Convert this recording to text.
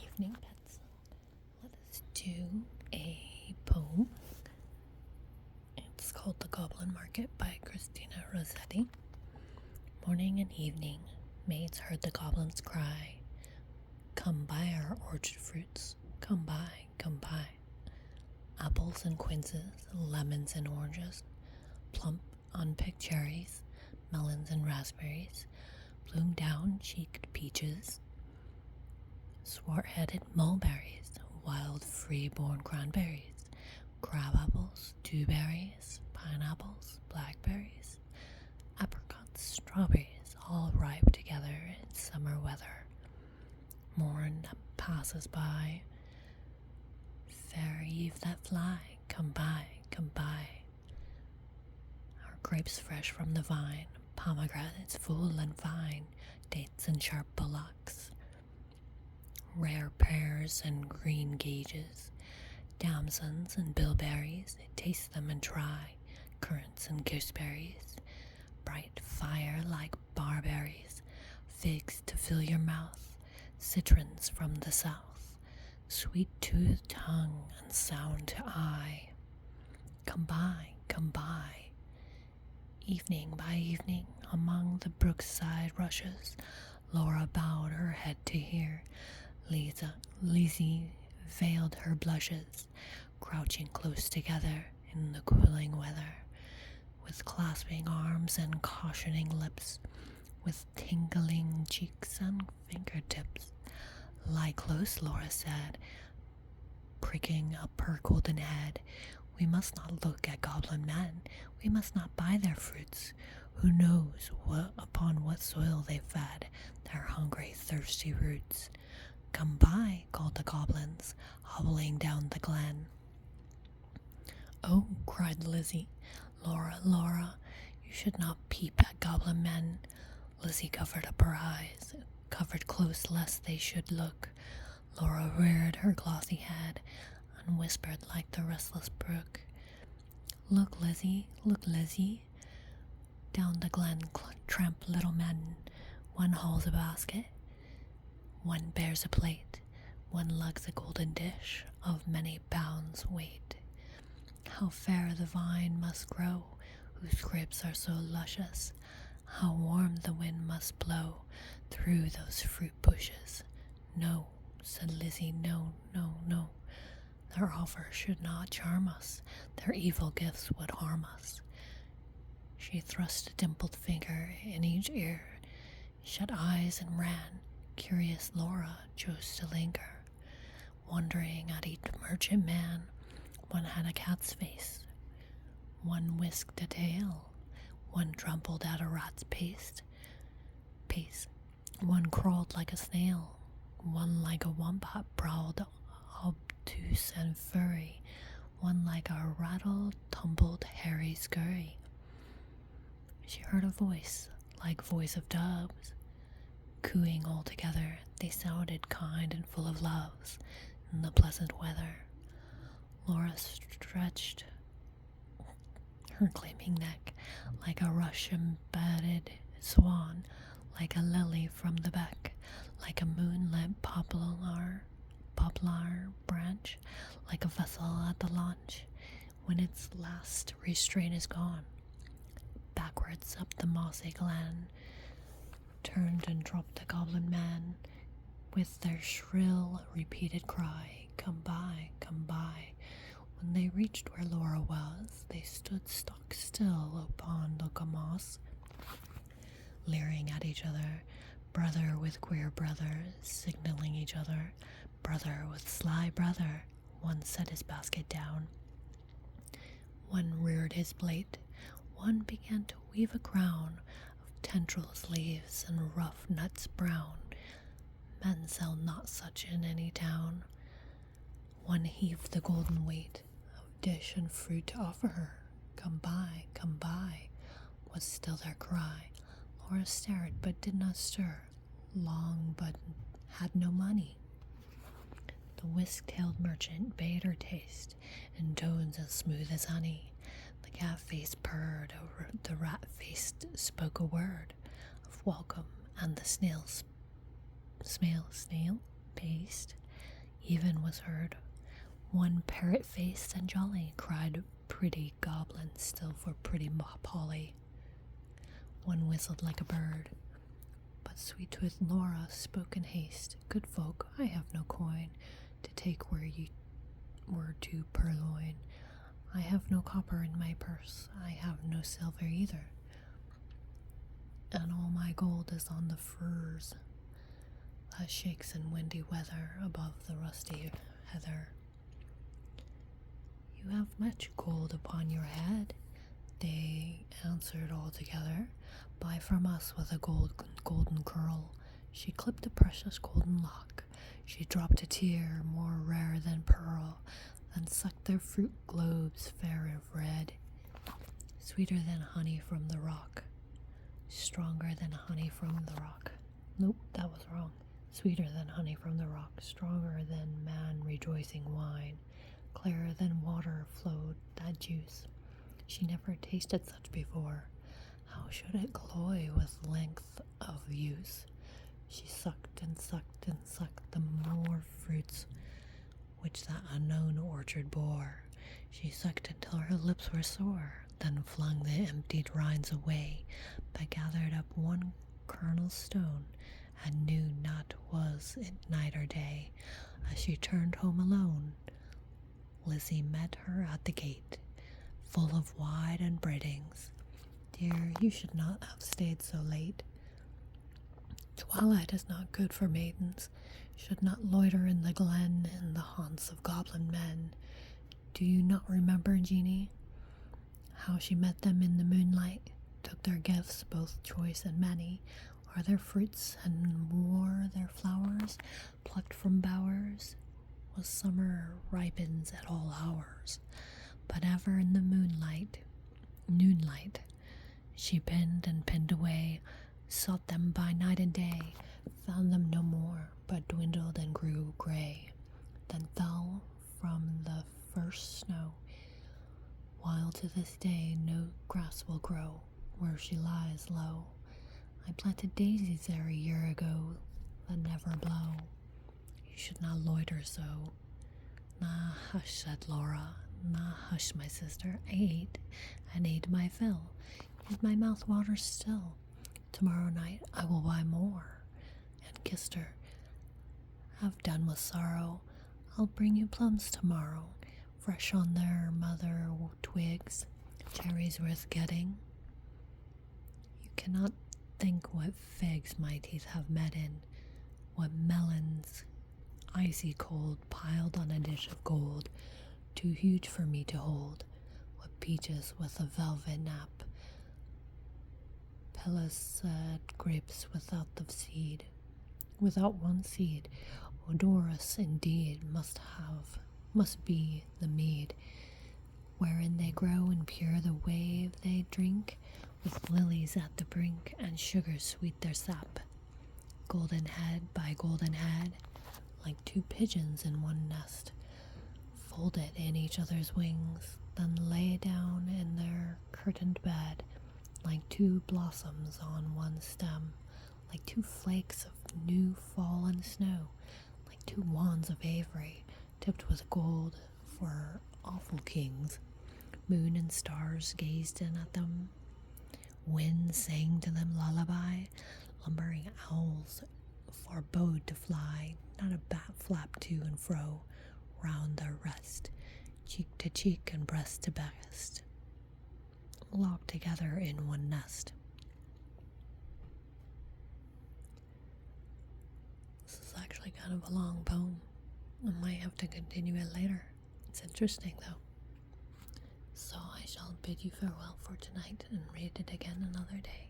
Evening pets. Let us do a poem. It's called The Goblin Market by Christina Rossetti. Morning and evening, maids heard the goblins cry, "Come buy our orchard fruits, come buy, come buy." Apples and quinces, lemons and oranges, plump unpicked cherries, melons and raspberries, bloom down-cheeked peaches, swart-headed mulberries, wild free-born cranberries, crab apples, dewberries, pineapples, blackberries, apricots, strawberries, all ripe together in summer weather. Morn passes by, fair eve that fly, come buy, come buy. Our grapes fresh from the vine, pomegranates full and fine, dates and sharp bullocks, rare pears and green gages, damsons and bilberries, taste them and try, currants and gooseberries, bright fire like barberries, figs to fill your mouth, citrons from the south, sweet to the tongue and sound to eye. Come buy, come buy. Evening by evening, among the brookside rushes, Laura bowed her head to hear. Lizzie veiled her blushes, crouching close together in the cooling weather, with clasping arms and cautioning lips, with tingling cheeks and fingertips. "Lie close," Laura said, pricking up her golden head. "We must not look at goblin men, we must not buy their fruits. Who knows upon what soil they fed their hungry, thirsty roots?" "Come buy," called the goblins, hobbling down the glen. "Oh," cried Lizzie, "Laura, Laura, you should not peep at goblin men." Lizzie covered up her eyes, covered close lest they should look. Laura reared her glossy head and whispered like the restless brook, look, Lizzie. Down the glen tramp little men. One hauls a basket, one bears a plate, one lugs a golden dish of many pounds weight. How fair the vine must grow, whose grapes are so luscious. How warm the wind must blow through those fruit bushes. "No," said Lizzie, "no, no, no. Their offer should not charm us, their evil gifts would harm us." She thrust a dimpled finger in each ear, shut eyes and ran. Curious Laura chose to linger, wondering at each merchant man. One had a cat's face, one whisked a tail, one trembled at a rat's pace, one crawled like a snail, one like a wombat prowled obtuse and furry, one like a rattle tumbled hairy scurry. She heard a voice like voice of doves, cooing all together. They sounded kind and full of loves in the pleasant weather. Laura stretched her gleaming neck like a rush-embedded swan, like a lily from the beck, like a moonlit poplar branch, like a vessel at the launch when its last restraint is gone. Backwards up the mossy glen turned and dropped the goblin men with their shrill repeated cry, "Come buy, come buy." When they reached where Laura was, they stood stock still upon the moss, leering at each other, brother with queer brother, signaling each other, brother with sly brother. One set his basket down, one reared his plate, one began to weave a crown of tendrils, leaves, and rough nuts brown. Men sell not such in any town. One heaved the golden weight of dish and fruit to offer her. "Come buy, was still their cry. Laura stared but did not stir, long but had no money. The whisk-tailed merchant bade her taste in tones as smooth as honey. The cat-faced purred, the rat-faced spoke a word of welcome, and the snail paced even was heard. One parrot-faced and jolly cried, "Pretty Goblin, still for pretty Polly." One whistled like a bird, but sweet-toothed Laura spoke in haste. "Good folk, I have no coin to take where ye were to purloin. I have no copper in my purse, I have no silver either, and all my gold is on the furze that shakes in windy weather above the rusty heather." "You have much gold upon your head," they answered all together. "Buy from us with a golden curl." She clipped a precious golden lock. She dropped a tear more rare than pearl, then sucked their fruit globes fair of red. Sweeter than honey from the rock, stronger than honey from the rock. Nope, that was wrong. Sweeter than honey from the rock, stronger than man rejoicing wine. Clearer than water flowed that juice. She never tasted such before. How should it cloy with length of use? She sucked and sucked and sucked the more fruits which that unknown orchard bore. She sucked until her lips were sore, then flung the emptied rinds away, but gathered up one kernel stone, and knew not was it night or day. As she turned home alone, Lizzie met her at the gate, full of wide upbraidings. "Dear, you should not have stayed so late. Twilight is not good for maidens, should not loiter in the glen in the haunts of goblin men. Do you not remember, Jeanie, how she met them in the moonlight, took their gifts, both choice and many, or their fruits, and wore their flowers, plucked from bowers? Was summer ripens at all hours, but ever in the noonlight, she pinned and pinned away, sought them by night and day, found them no more, but dwindled and grew gray, then fell from the first snow, while to this day no grass will grow where she lies low. I planted daisies there a year ago that never blow. You should not loiter so." "Nah, hush," said Laura. "Nah, hush, my sister. I ate, and ate my fill. Yet my mouth waters still. Tomorrow night I will buy more," and kissed her. "Have done with sorrow. I'll bring you plums tomorrow, fresh on their mother twigs, cherries worth getting. You cannot think what figs my teeth have met in, what melons icy cold piled on a dish of gold, too huge for me to hold, what peaches with a velvet nap, pellucid grapes without one seed. Odorous indeed must be the mead, wherein they grow and pure the wave they drink, with lilies at the brink, and sugar sweet their sap. Golden head by golden head, like two pigeons in one nest, folded in each other's wings, then lay down in their curtained bed, like two blossoms on one stem, like two flakes of new fallen snow, like two wands of ivory, tipped with gold for awful kings. Moon and stars gazed in at them. Wind sang to them lullaby. Lumbering owls forebode to fly. Not a bat flapped to and fro round their rest. Cheek to cheek and breast to breast, locked together in one nest. This is actually kind of a long poem. I might have to continue it later. It's interesting though. So I shall bid you farewell for tonight and read it again another day.